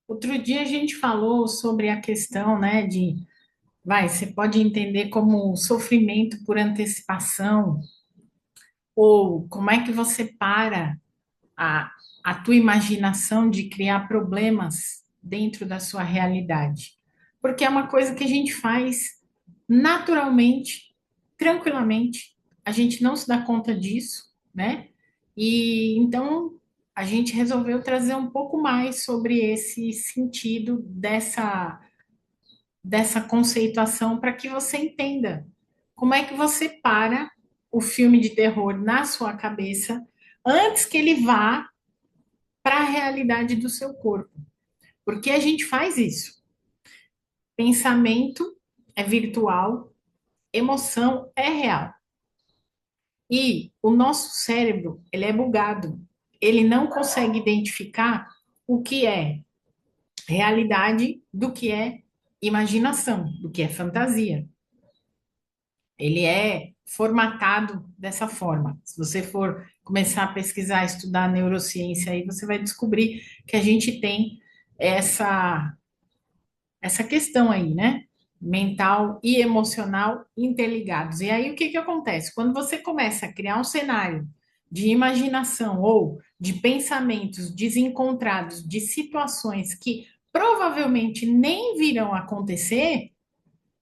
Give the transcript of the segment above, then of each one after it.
Outro dia a gente falou sobre a questão, né, você pode entender como sofrimento por antecipação, ou como é que você para a, a tua imaginação de criar problemas dentro da sua realidade. Porque é uma coisa que a gente faz naturalmente, tranquilamente, a gente não se dá conta disso, né? E então a gente resolveu trazer um pouco mais sobre esse sentido dessa conceituação para que você entenda como é que você para o filme de terror na sua cabeça antes que ele vá para a realidade do seu corpo. Porque a gente faz isso. Pensamento é virtual, emoção é real. E o nosso cérebro, ele é bugado. Ele não consegue identificar o que é realidade do que é imaginação, do que é fantasia. Ele é formatado dessa forma. Se você for começar a pesquisar, estudar neurociência, aí você vai descobrir que a gente tem essa essa questão aí, né? Mental e emocional interligados. E aí o que que acontece? Quando você começa a criar um cenário de imaginação ou de pensamentos desencontrados, de situações que provavelmente nem virão acontecer,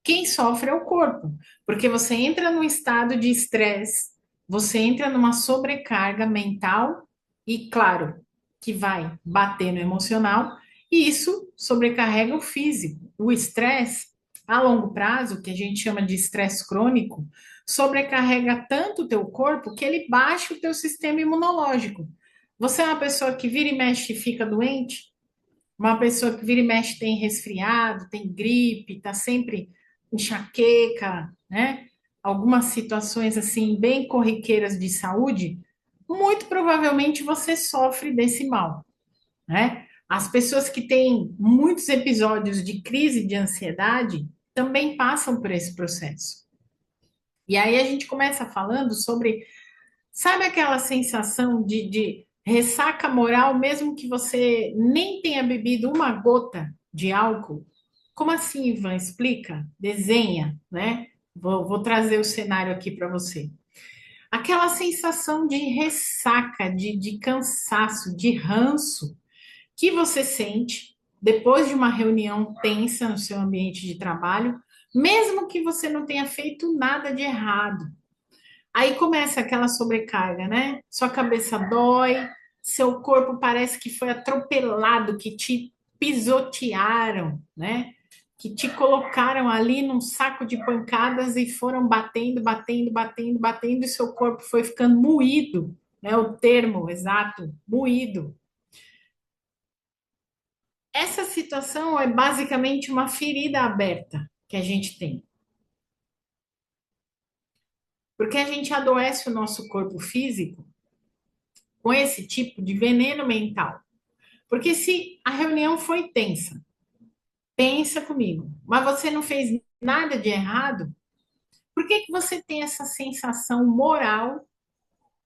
quem sofre é o corpo, porque você entra num estado de estresse, você entra numa sobrecarga mental e, claro, que vai bater no emocional, e isso sobrecarrega o físico. O estresse, a longo prazo, que a gente chama de estresse crônico, sobrecarrega tanto o teu corpo que ele baixa o teu sistema imunológico. Você é uma pessoa que vira e mexe e fica doente? Uma pessoa que vira e mexe tem resfriado, tem gripe, está sempre enxaqueca, né? Algumas situações assim bem corriqueiras de saúde, muito provavelmente você sofre desse mal, né? As pessoas que têm muitos episódios de crise de ansiedade também passam por esse processo. E aí a gente começa falando sobre, sabe aquela sensação de ressaca moral, mesmo que você nem tenha bebido uma gota de álcool? Como assim, Ivan? Explica, desenha, né? Vou trazer o cenário aqui para você. Aquela sensação de ressaca, de cansaço, de ranço que você sente depois de uma reunião tensa no seu ambiente de trabalho, mesmo que você não tenha feito nada de errado. Aí começa aquela sobrecarga, né? Sua cabeça dói, seu corpo parece que foi atropelado, que te pisotearam, né? Que te colocaram ali num saco de pancadas e foram batendo, batendo, batendo, batendo, e seu corpo foi ficando moído, né? O termo exato, moído. Essa situação é basicamente uma ferida aberta que a gente tem, porque a gente adoece o nosso corpo físico com esse tipo de veneno mental. Porque se a reunião foi tensa, pensa comigo, mas você não fez nada de errado, por que que você tem essa sensação moral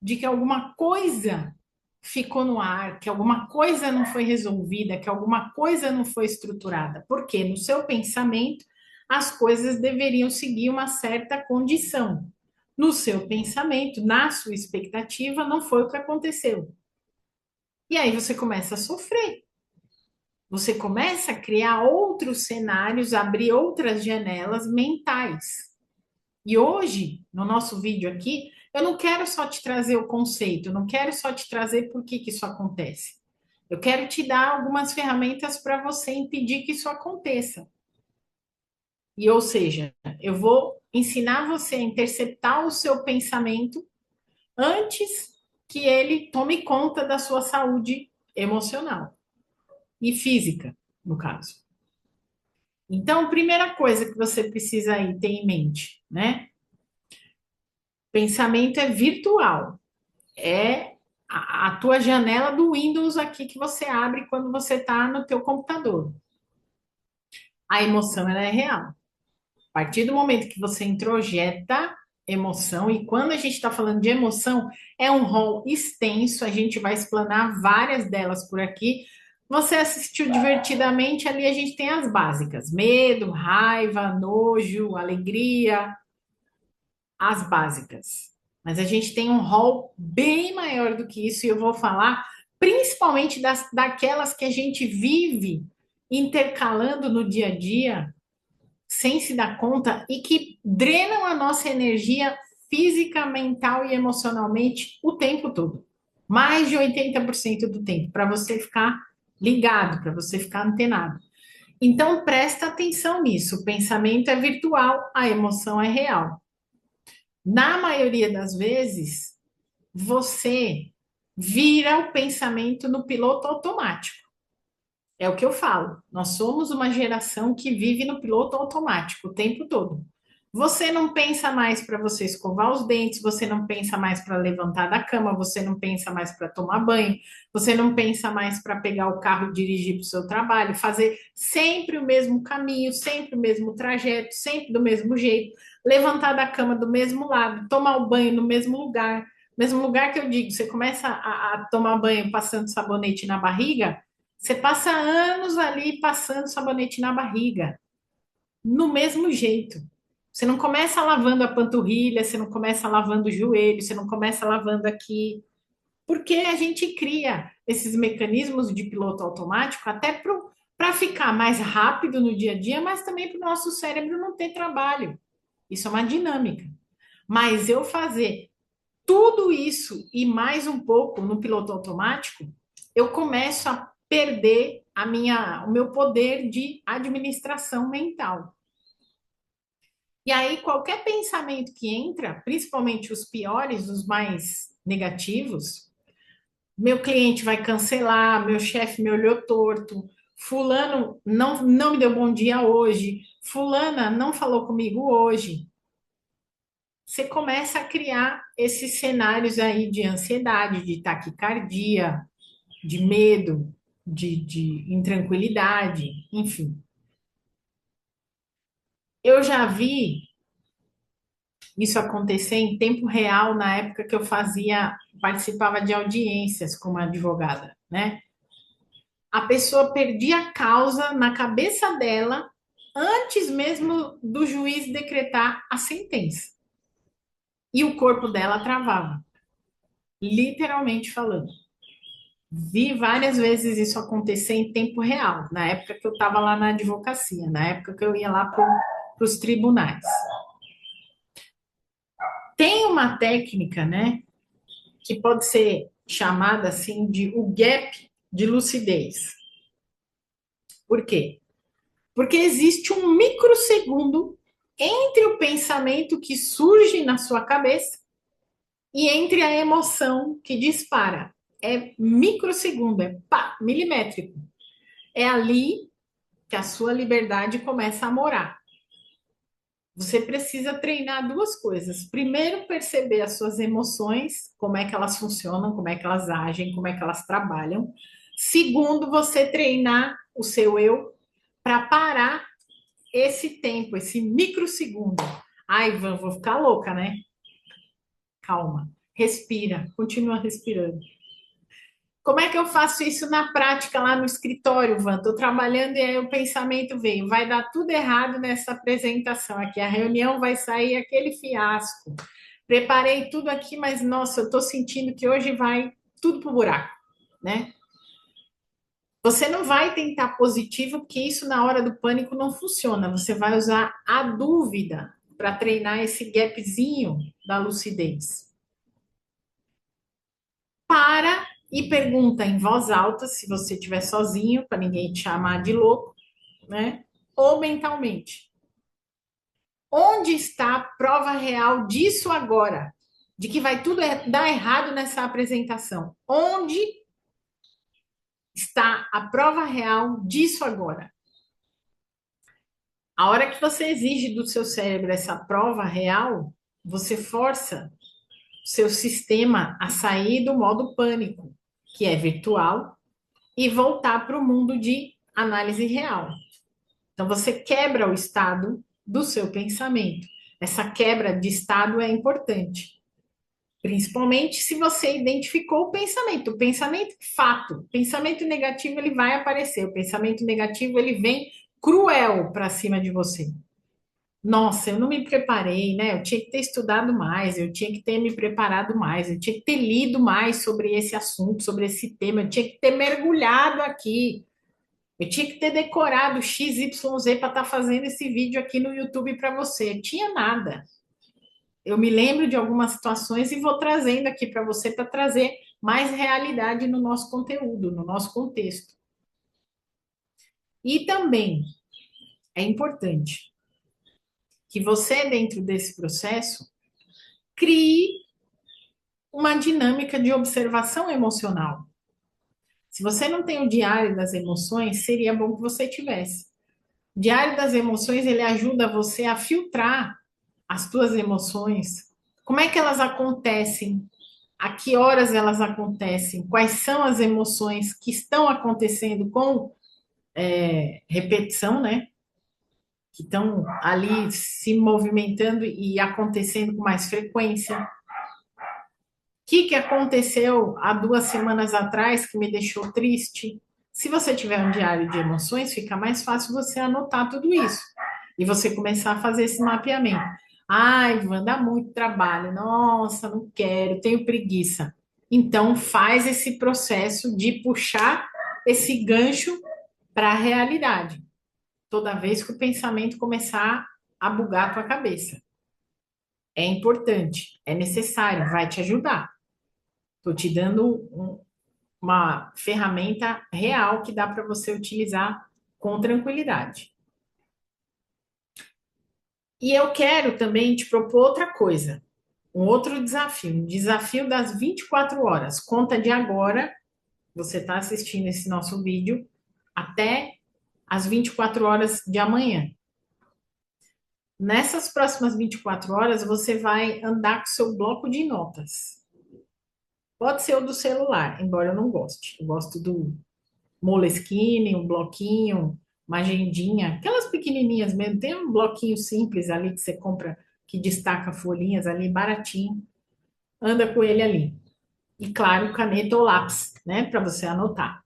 de que alguma coisa ficou no ar, que alguma coisa não foi resolvida, que alguma coisa não foi estruturada? Porque no seu pensamento as coisas deveriam seguir uma certa condição. No seu pensamento, na sua expectativa, não foi o que aconteceu. E aí você começa a sofrer. Você começa a criar outros cenários, abrir outras janelas mentais. E hoje, no nosso vídeo aqui, eu não quero só te trazer o conceito, eu não quero só te trazer por que que isso acontece. Eu quero te dar algumas ferramentas para você impedir que isso aconteça. E, ou seja, eu vou ensinar você a interceptar o seu pensamento antes que ele tome conta da sua saúde emocional e física, no caso. Então, primeira coisa que você precisa aí ter em mente, né? Pensamento é virtual, é a tua janela do Windows aqui que você abre quando você está no teu computador. A emoção ela é real. A partir do momento que você introjeta emoção, e quando a gente está falando de emoção, é um rol extenso, a gente vai explanar várias delas por aqui, Você assistiu divertidamente, ali a gente tem as básicas: medo, raiva, nojo, alegria, as básicas. Mas a gente tem um rol bem maior do que isso, e eu vou falar principalmente daquelas que a gente vive intercalando no dia a dia, sem se dar conta, e que drenam a nossa energia física, mental e emocionalmente o tempo todo. Mais de 80% do tempo, para você ficar ligado, para você ficar antenado. Então, presta atenção nisso. O pensamento é virtual, a emoção é real. Na maioria das vezes, você vira o pensamento no piloto automático. É o que eu falo. Nós somos uma geração que vive no piloto automático o tempo todo. Você não pensa mais para você escovar os dentes, você não pensa mais para levantar da cama, você não pensa mais para tomar banho, você não pensa mais para pegar o carro e dirigir para o seu trabalho, fazer sempre o mesmo caminho, sempre o mesmo trajeto, sempre do mesmo jeito, levantar da cama do mesmo lado, tomar o banho no mesmo lugar que eu digo, você começa a tomar banho passando sabonete na barriga, você passa anos ali passando sabonete na barriga, no mesmo jeito. Você não começa lavando a panturrilha, você não começa lavando o joelho, você não começa lavando aqui, porque a gente cria esses mecanismos de piloto automático até para ficar mais rápido no dia a dia, mas também para o nosso cérebro não ter trabalho. Isso é uma dinâmica. Mas eu fazer tudo isso e mais um pouco no piloto automático, eu começo a perder o meu poder de administração mental. E aí, qualquer pensamento que entra, principalmente os piores, os mais negativos, meu cliente vai cancelar, meu chefe me olhou torto, fulano não me deu bom dia hoje, fulana não falou comigo hoje. Você começa a criar esses cenários aí de ansiedade, de taquicardia, de medo, de intranquilidade, enfim. Eu já vi isso acontecer em tempo real na época que eu participava de audiências como advogada, né? A pessoa perdia a causa na cabeça dela antes mesmo do juiz decretar a sentença. E o corpo dela travava, literalmente falando. Vi várias vezes isso acontecer em tempo real, na época que eu estava lá na advocacia, na época que eu ia lá para os tribunais. Tem uma técnica, né, que pode ser chamada assim de o gap de lucidez. Por quê? Porque existe um microsegundo entre o pensamento que surge na sua cabeça e entre a emoção que dispara. É microsegundo, é pá, milimétrico. É ali que a sua liberdade começa a morar. Você precisa treinar duas coisas. Primeiro, perceber as suas emoções, como é que elas funcionam, como é que elas agem, como é que elas trabalham. Segundo, você treinar o seu eu para parar esse tempo, esse microsegundo. Ai, Ivan, vou ficar louca, né? Calma. Respira, continua respirando. Como é que eu faço isso na prática lá no escritório, Van? Estou trabalhando e aí o pensamento veio. Vai dar tudo errado nessa apresentação aqui. A reunião vai sair aquele fiasco. Preparei tudo aqui, mas nossa, eu estou sentindo que hoje vai tudo pro buraco, né? Você não vai tentar positivo, porque isso na hora do pânico não funciona. Você vai usar a dúvida para treinar esse gapzinho da lucidez. Para e pergunta em voz alta, se você estiver sozinho, para ninguém te chamar de louco, né? Ou mentalmente. Onde está a prova real disso agora? De que vai tudo dar errado nessa apresentação? Onde está a prova real disso agora? A hora que você exige do seu cérebro essa prova real, você força o seu sistema a sair do modo pânico, que é virtual, e voltar para o mundo de análise real. Então, você quebra o estado do seu pensamento. Essa quebra de estado é importante. Principalmente se você identificou o pensamento. O pensamento, fato. O pensamento negativo, ele vai aparecer. O pensamento negativo, ele vem cruel para cima de você. Nossa, eu não me preparei, né? Eu tinha que ter estudado mais, eu tinha que ter me preparado mais, eu tinha que ter lido mais sobre esse assunto, sobre esse tema, eu tinha que ter mergulhado aqui, eu tinha que ter decorado X, Y, Z para estar fazendo esse vídeo aqui no YouTube para você. Tinha nada. Eu me lembro de algumas situações e vou trazendo aqui para você para trazer mais realidade no nosso conteúdo, no nosso contexto. E também é importante que você, dentro desse processo, crie uma dinâmica de observação emocional. Se você não tem o diário das emoções, seria bom que você tivesse. O diário das emoções, ele ajuda você a filtrar as tuas emoções. Como é que elas acontecem? A que horas elas acontecem? Quais são as emoções que estão acontecendo com repetição, né? Que estão ali se movimentando e acontecendo com mais frequência. Que aconteceu há 2 semanas atrás que me deixou triste? Se você tiver um diário de emoções, fica mais fácil você anotar tudo isso e você começar a fazer esse mapeamento. Ai, Ivan, dá muito trabalho. Nossa, não quero, tenho preguiça. Então, faz esse processo de puxar esse gancho para a realidade. Toda vez que o pensamento começar a bugar a tua cabeça. É importante, é necessário, vai te ajudar. Estou te dando uma ferramenta real que dá para você utilizar com tranquilidade. E eu quero também te propor outra coisa, um outro desafio, um desafio das 24 horas. Conta de agora, você está assistindo esse nosso vídeo, até as 24 horas de amanhã. Nessas próximas 24 horas, você vai andar com seu bloco de notas. Pode ser o do celular, embora eu não goste. Eu gosto do Moleskine, um bloquinho, uma agendinha, aquelas pequenininhas mesmo. Tem um bloquinho simples ali que você compra, que destaca folhinhas ali, baratinho. Anda com ele ali. E claro, caneta ou lápis, né, para você anotar.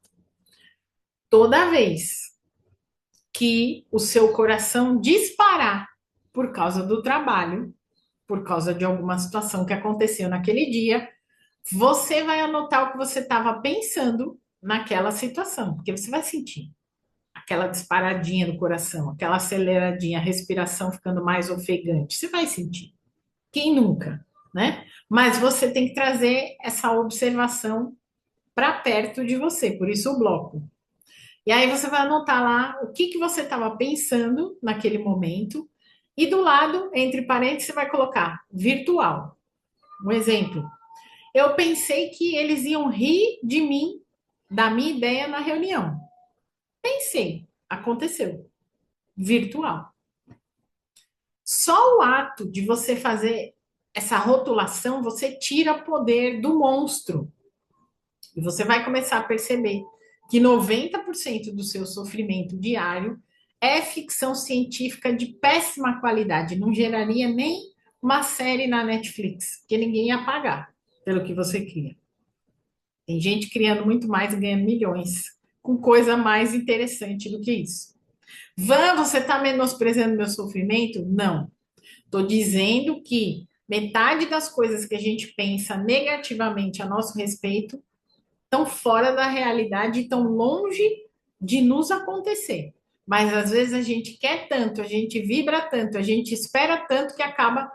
Toda vez que o seu coração disparar por causa do trabalho, por causa de alguma situação que aconteceu naquele dia, você vai anotar o que você estava pensando naquela situação, porque você vai sentir aquela disparadinha do coração, aquela aceleradinha, a respiração ficando mais ofegante. Você vai sentir. Quem nunca, né? Mas você tem que trazer essa observação para perto de você, por isso o bloco. E aí você vai anotar lá o que você estava pensando naquele momento, e do lado, entre parênteses, você vai colocar virtual. Um exemplo. Eu pensei que eles iam rir de mim, da minha ideia na reunião. Pensei, aconteceu. Virtual. Só o ato de você fazer essa rotulação, você tira poder do monstro. E você vai começar a perceber que 90% do seu sofrimento diário é ficção científica de péssima qualidade. Não geraria nem uma série na Netflix, que ninguém ia pagar pelo que você cria. Tem gente criando muito mais e ganhando milhões, com coisa mais interessante do que isso. Van, você está menosprezando meu sofrimento? Não. Estou dizendo que metade das coisas que a gente pensa negativamente a nosso respeito estão fora da realidade e estão longe de nos acontecer. Mas às vezes a gente quer tanto, a gente vibra tanto, a gente espera tanto que acaba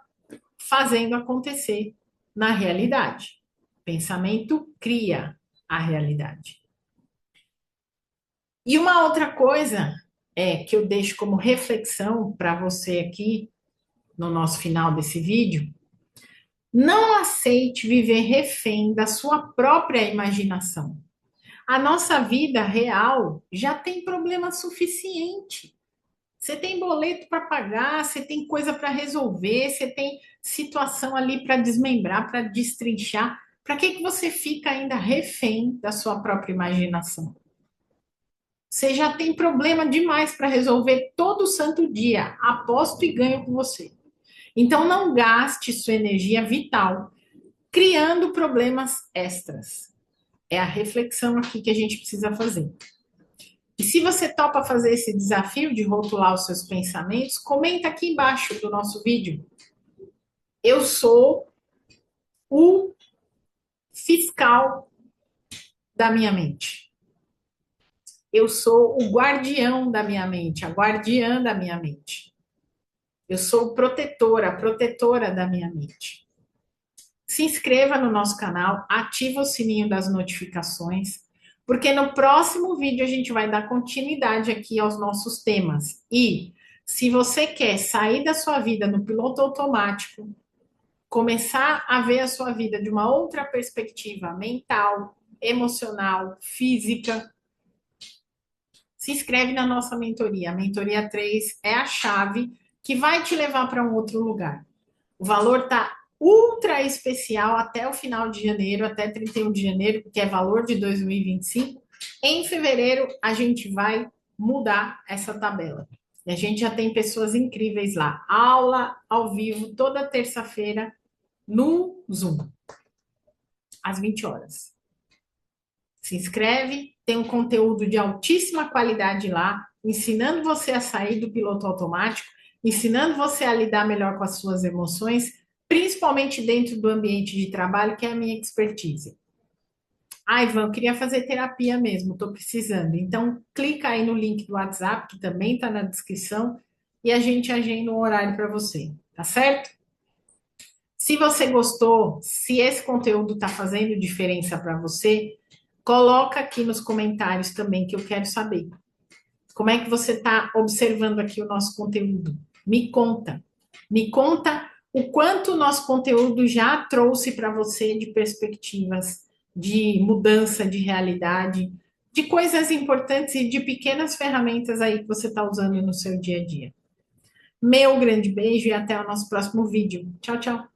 fazendo acontecer na realidade. Pensamento cria a realidade. E uma outra coisa que eu deixo como reflexão para você aqui no nosso final desse vídeo: não aceite viver refém da sua própria imaginação. A nossa vida real já tem problema suficiente. Você tem boleto para pagar, você tem coisa para resolver, você tem situação ali para desmembrar, para destrinchar. Para que você fica ainda refém da sua própria imaginação? Você já tem problema demais para resolver todo santo dia. Aposto e ganho com você. Então, não gaste sua energia vital criando problemas extras. É a reflexão aqui que a gente precisa fazer. E se você topa fazer esse desafio de rotular os seus pensamentos, comenta aqui embaixo do nosso vídeo. Eu sou o fiscal da minha mente. Eu sou o guardião da minha mente, a guardiã da minha mente. Eu sou o protetor, a protetora da minha mente. Se inscreva no nosso canal, ativa o sininho das notificações, porque no próximo vídeo a gente vai dar continuidade aqui aos nossos temas. E se você quer sair da sua vida no piloto automático, começar a ver a sua vida de uma outra perspectiva mental, emocional, física, se inscreve na nossa mentoria. A mentoria 3 é a chave que vai te levar para um outro lugar. O valor está ultra especial até o final de janeiro, até 31 de janeiro, porque é valor de 2025. Em fevereiro, a gente vai mudar essa tabela. E a gente já tem pessoas incríveis lá. Aula ao vivo toda terça-feira no Zoom, às 20 horas. Se inscreve, tem um conteúdo de altíssima qualidade lá, ensinando você a sair do piloto automático, ensinando você a lidar melhor com as suas emoções, principalmente dentro do ambiente de trabalho, que é a minha expertise. Ah, Ivan, eu queria fazer terapia mesmo, estou precisando. Então, clica aí no link do WhatsApp, que também está na descrição, e a gente agenda um horário para você, tá certo? Se você gostou, se esse conteúdo está fazendo diferença para você, coloca aqui nos comentários também que eu quero saber. Como é que você está observando aqui o nosso conteúdo? Me conta. Me conta o quanto o nosso conteúdo já trouxe para você de perspectivas, de mudança de realidade, de coisas importantes e de pequenas ferramentas aí que você está usando no seu dia a dia. Meu grande beijo e até o nosso próximo vídeo. Tchau, tchau.